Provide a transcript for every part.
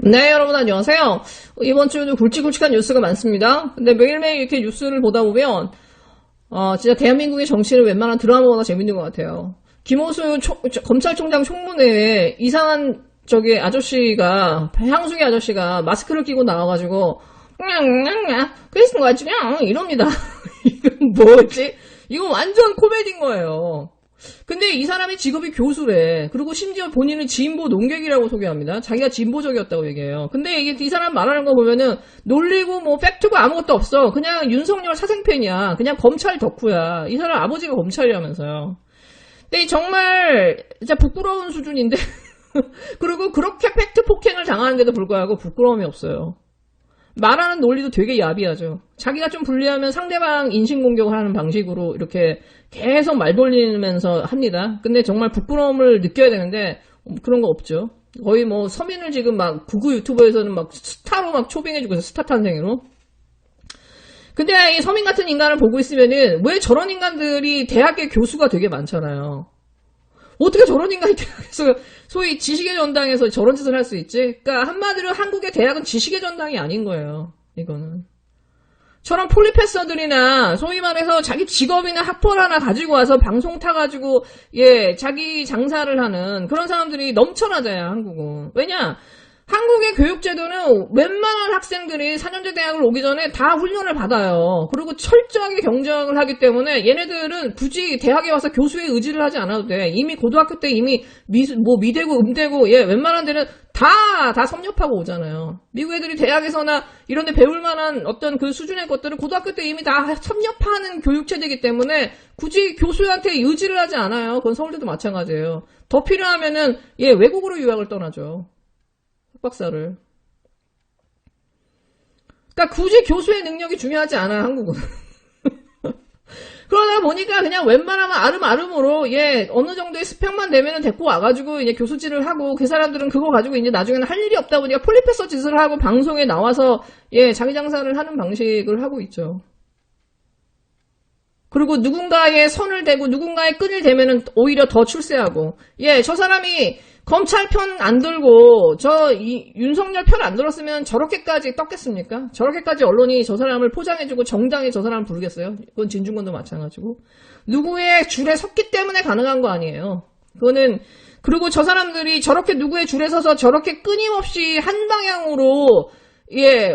네, 여러분 안녕하세요. 이번 주도 굵직굵직한 뉴스가 많습니다. 근데 매일매일 이렇게 뉴스를 보다 보면 진짜 대한민국의 정치는 웬만한 드라마보다 재밌는 것 같아요. 김호수 검찰총장 청문회에 이상한 아저씨가 향수기 아저씨가 마스크를 끼고 나와가지고 그랬은 거지 이럽니다. 이건 뭐지? 이거 완전 코미디인 거예요. 근데 이 사람이 직업이 교수래. 그리고 심지어 본인은 진보 농객이라고 소개합니다. 자기가 진보적이었다고 얘기해요. 근데 이게 이 사람 말하는 거 보면은 논리고 뭐 팩트고 아무것도 없어. 그냥 윤석열 사생팬이야. 그냥 검찰 덕후야. 이 사람 아버지가 검찰이라면서요. 근데 정말 진짜 부끄러운 수준인데 그리고 그렇게 팩트 폭행을 당하는데도 불구하고 부끄러움이 없어요. 말하는 논리도 되게 야비하죠. 자기가 좀 불리하면 상대방 인신공격을 하는 방식으로 이렇게 계속 말 돌리면서 합니다. 근데 정말 부끄러움을 느껴야 되는데 그런 거 없죠. 거의 뭐 서민을 지금 막 구구 유튜버에서는 막 스타로 막 초빙해주고 있어요. 스타 탄생으로. 근데 이 서민 같은 인간을 보고 있으면은 왜 저런 인간들이 대학의 교수가 되게 많잖아요. 어떻게 저런 인간이 대학에서 소위 지식의 전당에서 저런 짓을 할 수 있지? 그러니까 한마디로 한국의 대학은 지식의 전당이 아닌 거예요. 이거는. 저런 폴리페서들이나 소위 말해서 자기 직업이나 학벌 하나 가지고 와서 방송 타가지고 자기 장사를 하는 그런 사람들이 넘쳐나져요. 한국은. 왜냐? 한국의 교육제도는 웬만한 학생들이 4년제 대학을 오기 전에 다 훈련을 받아요. 그리고 철저하게 경쟁을 하기 때문에 얘네들은 굳이 대학에 와서 교수의 의지를 하지 않아도 돼. 이미 고등학교 때 이미 미대고 음대고 웬만한 데는 다 섭렵하고 오잖아요. 미국 애들이 대학에서나 이런 데 배울 만한 어떤 그 수준의 것들을 고등학교 때 이미 다 섭렵하는 교육체제이기 때문에 굳이 교수한테 의지를 하지 않아요. 그건 서울대도 마찬가지예요. 더 필요하면은 외국으로 유학을 떠나죠. 석박사를. 그러니까 굳이 교수의 능력이 중요하지 않아, 한국은. 그러다 보니까 그냥 웬만하면 아름아름으로 어느 정도의 스펙만 되면은 데리고 와가지고 이제 교수질을 하고 그 사람들은 그거 가지고 이제 나중에는 할 일이 없다 보니까 폴리페서 짓을 하고 방송에 나와서 자기 장사를 하는 방식을 하고 있죠. 그리고 누군가의 선을 대고 누군가의 끈을 대면은 오히려 더 출세하고 저 사람이 검찰 편 안 들고 윤석열 편 안 들었으면 저렇게까지 떴겠습니까? 저렇게까지 언론이 저 사람을 포장해주고 정당히 저 사람을 부르겠어요? 그건 진중권도 마찬가지고. 누구의 줄에 섰기 때문에 가능한 거 아니에요. 그리고 저 사람들이 저렇게 누구의 줄에 서서 저렇게 끊임없이 한 방향으로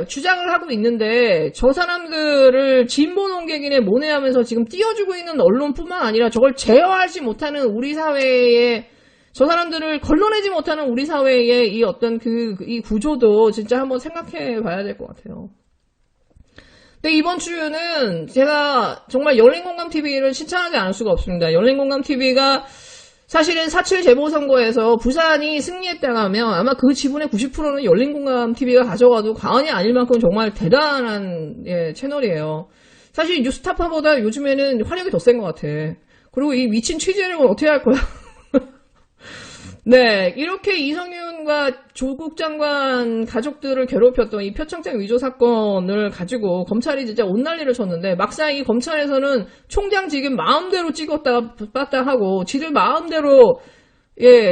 주장을 하고 있는데 저 사람들을 진보 농객인에 모내하면서 지금 띄워주고 있는 언론뿐만 아니라 저걸 제어하지 못하는 우리 사회에 저 사람들을 걸러내지 못하는 우리 사회의 이 어떤 이 구조도 진짜 한번 생각해 봐야 될 것 같아요. 근데 이번 주는 제가 정말 열린공감TV를 칭찬하지 않을 수가 없습니다. 열린공감TV가 사실은 4.7 재보선거에서 부산이 승리했다고 하면 아마 그 지분의 90%는 열린공감TV가 가져가도 과언이 아닐 만큼 정말 대단한 채널이에요. 사실 뉴스타파보다 요즘에는 화력이 더 센 것 같아. 그리고 이 미친 취재를 어떻게 할 거야? 네, 이렇게 이성윤과 조국 장관 가족들을 괴롭혔던 이 표창장 위조 사건을 가지고 검찰이 진짜 온난리를 쳤는데 막상 이 검찰에서는 총장 지금 마음대로 찍었다 뺐다 하고 지들 마음대로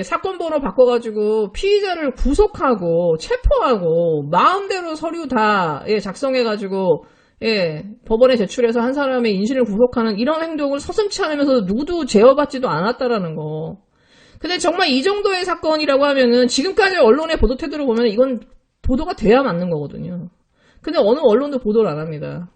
사건 번호 바꿔가지고 피의자를 구속하고 체포하고 마음대로 서류 다 작성해가지고 법원에 제출해서 한 사람의 인신을 구속하는 이런 행동을 서슴지 않으면서 누구도 제어받지도 않았다라는 거. 근데 정말 이 정도의 사건이라고 하면은 지금까지 언론의 보도 태도를 보면 이건 보도가 돼야 맞는 거거든요. 근데 어느 언론도 보도를 안 합니다.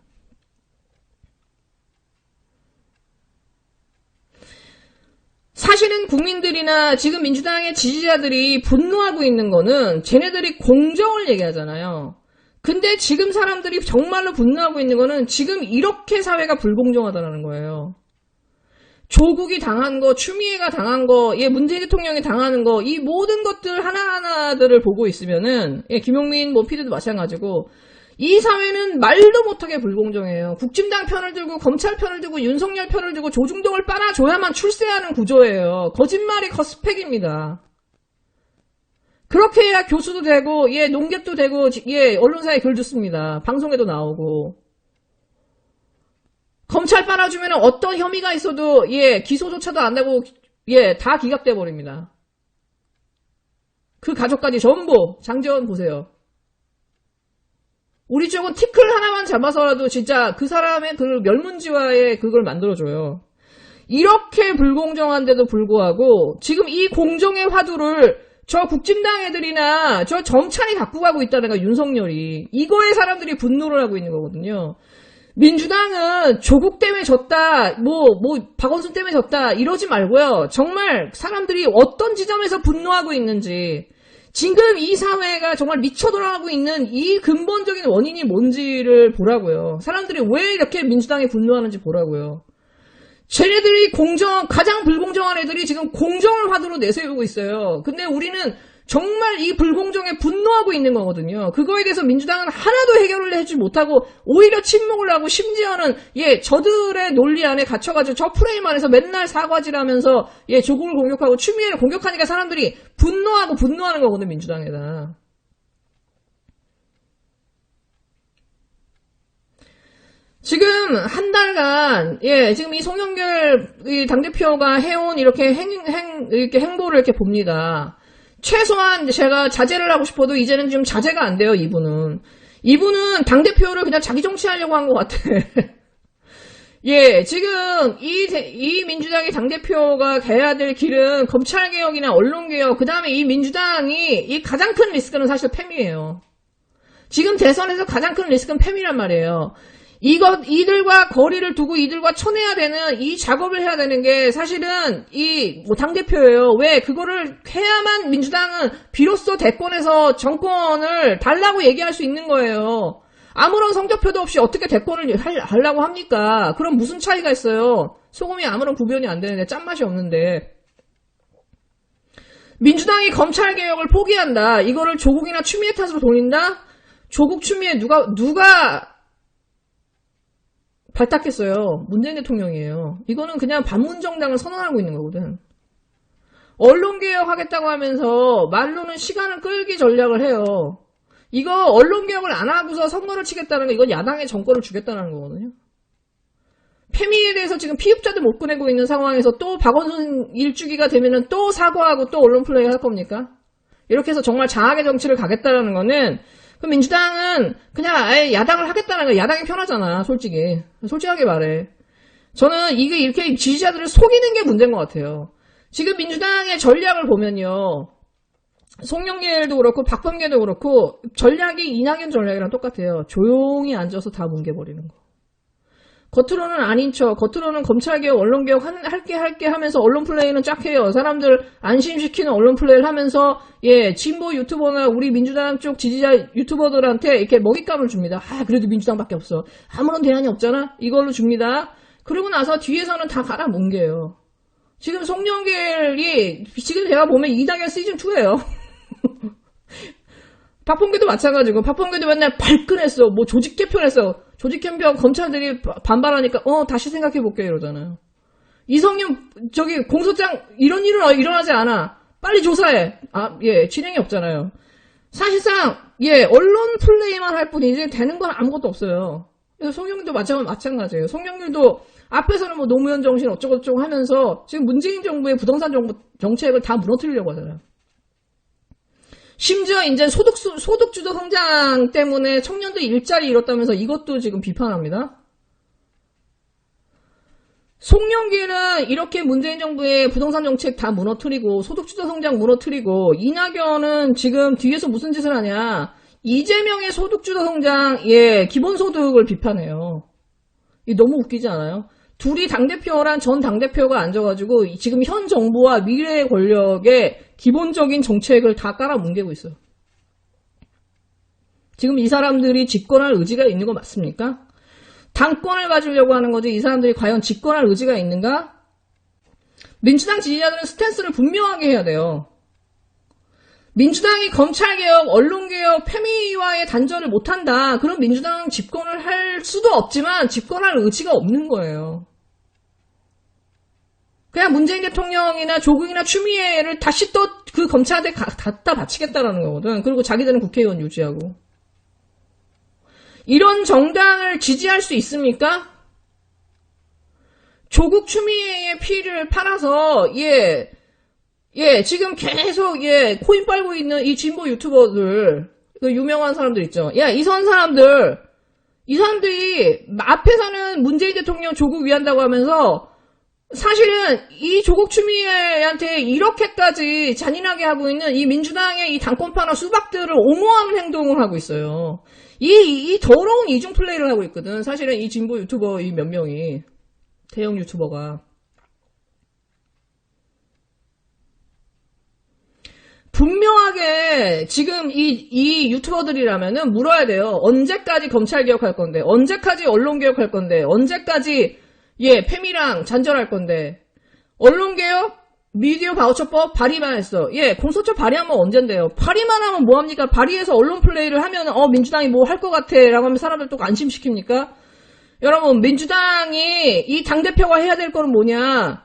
사실은 국민들이나 지금 민주당의 지지자들이 분노하고 있는 거는 쟤네들이 공정을 얘기하잖아요. 근데 지금 사람들이 정말로 분노하고 있는 거는 지금 이렇게 사회가 불공정하다는 거예요. 조국이 당한 거, 추미애가 당한 거, 문재인 대통령이 당하는 거, 이 모든 것들 하나하나들을 보고 있으면은, 김용민 PD도 마찬가지고, 이 사회는 말도 못하게 불공정해요. 국진당 편을 들고, 검찰 편을 들고, 윤석열 편을 들고, 조중동을 빨아줘야만 출세하는 구조예요. 거짓말이 겉스펙입니다. 그렇게 해야 교수도 되고, 농객도 되고, 언론사에 글도 씁니다. 방송에도 나오고. 검찰 빨아주면 어떤 혐의가 있어도 기소조차도 안 되고 다 기각돼 버립니다. 그 가족까지 전부 장제원 보세요. 우리 쪽은 티끌 하나만 잡아서라도 진짜 그 사람의 그 멸문지화의 그걸 만들어줘요. 이렇게 불공정한데도 불구하고 지금 이 공정의 화두를 저 국진당 애들이나 저 정찬이 갖고 가고 있다는 거야, 윤석열이. 이거에 사람들이 분노를 하고 있는 거거든요. 민주당은 조국 때문에 졌다, 박원순 때문에 졌다, 이러지 말고요. 정말 사람들이 어떤 지점에서 분노하고 있는지, 지금 이 사회가 정말 미쳐 돌아가고 있는 이 근본적인 원인이 뭔지를 보라고요. 사람들이 왜 이렇게 민주당에 분노하는지 보라고요. 쟤네들이 가장 불공정한 애들이 지금 공정을 화두로 내세우고 있어요. 근데 우리는 정말 이 불공정에 분노하고 있는 거거든요. 그거에 대해서 민주당은 하나도 해결을 해주지 못하고 오히려 침묵을 하고 심지어는 저들의 논리 안에 갇혀가지고 저 프레임 안에서 맨날 사과질하면서 조국을 공격하고 추미애를 공격하니까 사람들이 분노하는 거거든요. 민주당에다. 지금 한 달간 지금 이 송영길 당대표가 해온 이렇게 행보를 이렇게 봅니다. 최소한 제가 자제를 하고 싶어도 이제는 좀 자제가 안 돼요. 이분은 당대표를 그냥 자기 정치하려고 한 것 같아. 지금 이 민주당의 당대표가 가야 될 길은 검찰개혁이나 언론개혁, 그 다음에 이 민주당이 이 가장 큰 리스크는 사실 패미예요. 지금 대선에서 가장 큰 리스크는 패미란 말이에요. 이들과 거리를 두고 이들과 쳐내야 되는 이 작업을 해야 되는 게 사실은 당대표예요. 왜? 그거를 해야만 민주당은 비로소 대권에서 정권을 달라고 얘기할 수 있는 거예요. 아무런 성적표도 없이 어떻게 대권을 하려고 합니까? 그럼 무슨 차이가 있어요? 소금이 아무런 구별이 안 되는데, 짠맛이 없는데. 민주당이 검찰개혁을 포기한다. 이거를 조국이나 추미애 탓으로 돌린다? 조국 추미애 누가 발탁했어요. 문재인 대통령이에요. 이거는 그냥 반문정당을 선언하고 있는 거거든. 언론개혁 하겠다고 하면서 말로는 시간을 끌기 전략을 해요. 이거 언론개혁을 안 하고서 선거를 치겠다는 거, 이건 야당의 정권을 주겠다는 거거든요. 패미에 대해서 지금 피흡자도 못 보내고 있는 상황에서 또 박원순 일주기가 되면은 또 사과하고 또 언론 플레이 할 겁니까? 이렇게 해서 정말 장악의 정치를 가겠다라는 거는 그럼 민주당은 그냥 아예 야당을 하겠다는 거야. 야당이 편하잖아, 솔직하게 말해. 저는 이게 이렇게 지지자들을 속이는 게 문제인 것 같아요. 지금 민주당의 전략을 보면요. 송영길도 그렇고 박범계도 그렇고 전략이 이낙연 전략이랑 똑같아요. 조용히 앉아서 다 뭉개버리는 거. 겉으로는 아닌 척, 겉으로는 검찰개혁, 언론개혁 할게 하면서 언론 플레이는 쫙 해요. 사람들 안심시키는 언론 플레이를 하면서 진보 유튜버나 우리 민주당 쪽 지지자 유튜버들한테 이렇게 먹잇감을 줍니다. 그래도 민주당밖에 없어. 아무런 대안이 없잖아? 이걸로 줍니다. 그러고 나서 뒤에서는 다 갈아 뭉개요. 지금 송영길이 지금 제가 보면 이낙연 시즌2예요. 박범계도 마찬가지고 박범계도 맨날 발끈했어. 조직 개편했어. 조직 개편 검찰들이 반발하니까 다시 생각해볼게요 이러잖아요. 이성윤 공소장 이런 일은 일어나지 않아. 빨리 조사해. 진행이 없잖아요. 사실상 언론 플레이만 할 뿐이지 되는 건 아무것도 없어요. 그래서 송영길도 마찬가지예요. 송영길도 앞에서는 노무현 정신 어쩌고저쩌고 하면서 지금 문재인 정부의 부동산 정책을 다 무너뜨리려고 하잖아요. 심지어 이제 소득주도 성장 때문에 청년들 일자리 잃었다면서 이것도 지금 비판합니다. 송영길은 이렇게 문재인 정부의 부동산 정책 다 무너뜨리고 소득주도 성장 무너뜨리고 이낙연은 지금 뒤에서 무슨 짓을 하냐. 이재명의 소득주도 성장, 기본소득을 비판해요. 이 너무 웃기지 않아요? 둘이 당대표랑 전 당대표가 앉아가지고 지금 현 정부와 미래의 권력의 기본적인 정책을 다 깔아뭉개고 있어요. 지금 이 사람들이 집권할 의지가 있는 거 맞습니까? 당권을 가지려고 하는 거지 이 사람들이 과연 집권할 의지가 있는가? 민주당 지지자들은 스탠스를 분명하게 해야 돼요. 민주당이 검찰개혁, 언론개혁, 패미와의 단절을 못한다. 그럼 민주당은 집권을 할 수도 없지만 집권할 의지가 없는 거예요. 그냥 문재인 대통령이나 조국이나 추미애를 다시 또 그 검찰한테 갖다 바치겠다라는 거거든. 그리고 자기들은 국회의원 유지하고. 이런 정당을 지지할 수 있습니까? 조국 추미애의 피를 팔아서 예, 지금 계속, 예, 코인 빨고 있는 이 진보 유튜버들, 그 유명한 사람들 있죠. 야, 이 사람들이 앞에서는 문재인 대통령 조국 위한다고 하면서 사실은 이 조국 추미애한테 이렇게까지 잔인하게 하고 있는 이 민주당의 이 당권파나 수박들을 옹호하는 행동을 하고 있어요. 이 더러운 이중 플레이를 하고 있거든. 사실은 이 진보 유튜버 이 몇 명이. 대형 유튜버가. 분명하게 지금 이 유튜버들이라면은 물어야 돼요. 언제까지 검찰 개혁할 건데, 언제까지 언론 개혁할 건데, 언제까지 예 페미랑 잔절할 건데, 언론 개혁, 미디어 바우처법 발의만 했어. 예, 공소처 발의하면 언젠데요. 발의만 하면 뭐합니까? 발의해서 언론 플레이를 하면 민주당이 뭐 할 것 같아 라고 하면 사람들 또 안심시킵니까? 여러분, 민주당이 이 당대표가 해야 될 거는 뭐냐?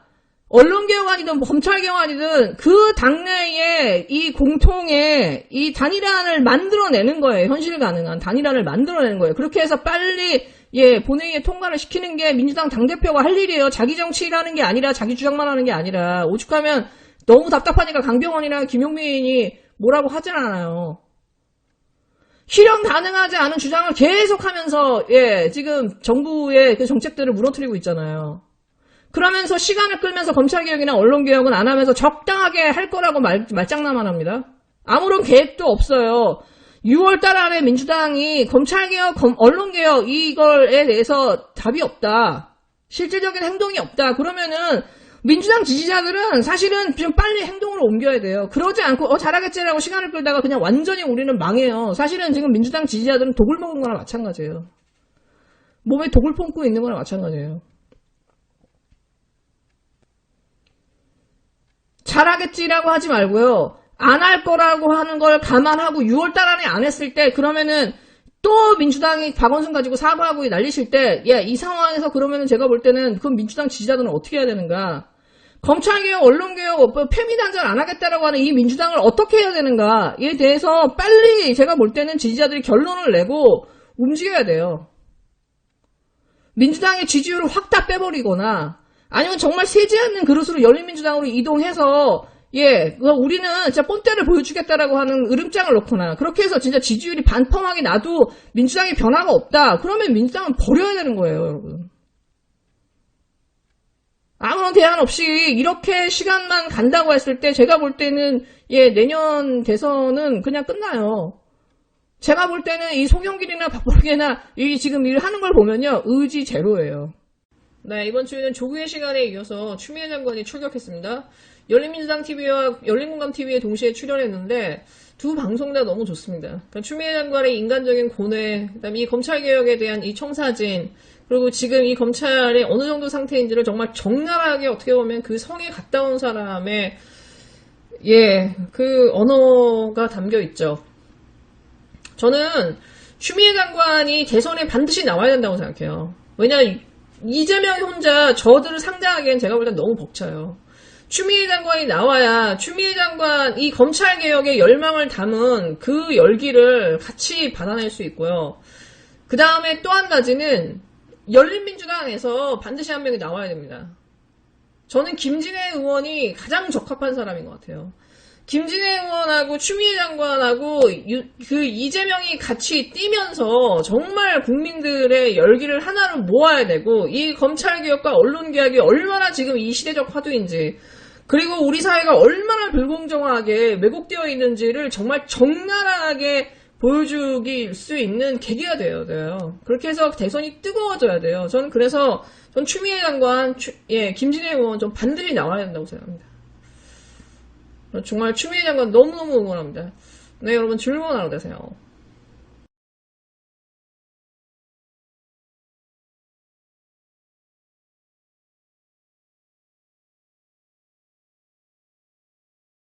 언론개혁안이든 검찰개혁안이든 그 당내에 이 공통의 이 단일화를 만들어내는 거예요. 현실 가능한 단일화를 만들어내는 거예요. 그렇게 해서 빨리 예 본회의에 통과를 시키는 게 민주당 당대표가 할 일이에요. 자기 정치라는 게 아니라 자기 주장만 하는 게 아니라 오죽하면 너무 답답하니까 강병원이랑 김용민이 뭐라고 하진 않아요. 실현 가능하지 않은 주장을 계속하면서 예 지금 정부의 그 정책들을 무너뜨리고 있잖아요. 그러면서 시간을 끌면서 검찰개혁이나 언론개혁은 안 하면서 적당하게 할 거라고 말장난만 합니다. 아무런 계획도 없어요. 6월달 안에 민주당이 검찰개혁, 언론개혁 이거에 대해서 답이 없다. 실질적인 행동이 없다. 그러면은 민주당 지지자들은 사실은 좀 빨리 행동으로 옮겨야 돼요. 그러지 않고 잘하겠지라고 시간을 끌다가 그냥 완전히 우리는 망해요. 사실은 지금 민주당 지지자들은 독을 먹은 거나 마찬가지예요. 몸에 독을 품고 있는 거나 마찬가지예요. 잘하겠지라고 하지 말고요. 안 할 거라고 하는 걸 감안하고 6월달 안에 안 했을 때 그러면은 또 민주당이 박원순 가지고 사과하고 난리실 때 이 상황에서 그러면은 제가 볼 때는 그럼 민주당 지지자들은 어떻게 해야 되는가? 검찰개혁, 언론개혁, 패미단절 안 하겠다라고 하는 이 민주당을 어떻게 해야 되는가에 대해서 빨리 제가 볼 때는 지지자들이 결론을 내고 움직여야 돼요. 민주당의 지지율을 확 다 빼버리거나 아니면 정말 세지 않는 그릇으로 열린민주당으로 이동해서 우리는 진짜 뻔때를 보여주겠다라고 하는 으름장을 놓거나 그렇게 해서 진짜 지지율이 반펑하게 나도 민주당의 변화가 없다. 그러면 민주당은 버려야 되는 거예요, 여러분. 아무런 대안 없이 이렇게 시간만 간다고 했을 때 제가 볼 때는 내년 대선은 그냥 끝나요. 제가 볼 때는 이 송영길이나 박범계나 이 지금 일 하는 걸 보면요, 의지 제로예요. 네, 이번 주에는 조국의 시간에 이어서 추미애 장관이 출격했습니다. 열린민주당 TV와 열린공감 TV에 동시에 출연했는데 두 방송 다 너무 좋습니다. 그러니까 추미애 장관의 인간적인 고뇌, 그다음에 이 검찰개혁에 대한 이 청사진, 그리고 지금 이 검찰이 어느 정도 상태인지를 정말 적나라하게 어떻게 보면 그 성에 갔다 온 사람의 그 언어가 담겨 있죠. 저는 추미애 장관이 대선에 반드시 나와야 된다고 생각해요. 왜냐 이재명이 혼자 저들을 상대하기엔 제가 볼 땐 너무 벅차요. 추미애 장관이 나와야 추미애 장관 이 검찰개혁의 열망을 담은 그 열기를 같이 받아낼 수 있고요. 그 다음에 또 한 가지는 열린민주당에서 반드시 한 명이 나와야 됩니다. 저는 김진애 의원이 가장 적합한 사람인 것 같아요. 김진애 의원하고 추미애 장관하고 그 이재명이 같이 뛰면서 정말 국민들의 열기를 하나로 모아야 되고 이 검찰개혁과 언론개혁이 얼마나 지금 이 시대적 화두인지 그리고 우리 사회가 얼마나 불공정하게 왜곡되어 있는지를 정말 적나라하게 보여주길 수 있는 계기가 되어야 돼요. 그렇게 해서 대선이 뜨거워져야 돼요. 저는 그래서 추미애 장관, 김진애 의원 좀 반드시 나와야 된다고 생각합니다. 정말 추미애 장관 너무너무 응원합니다. 네, 여러분 즐거운 하루 되세요.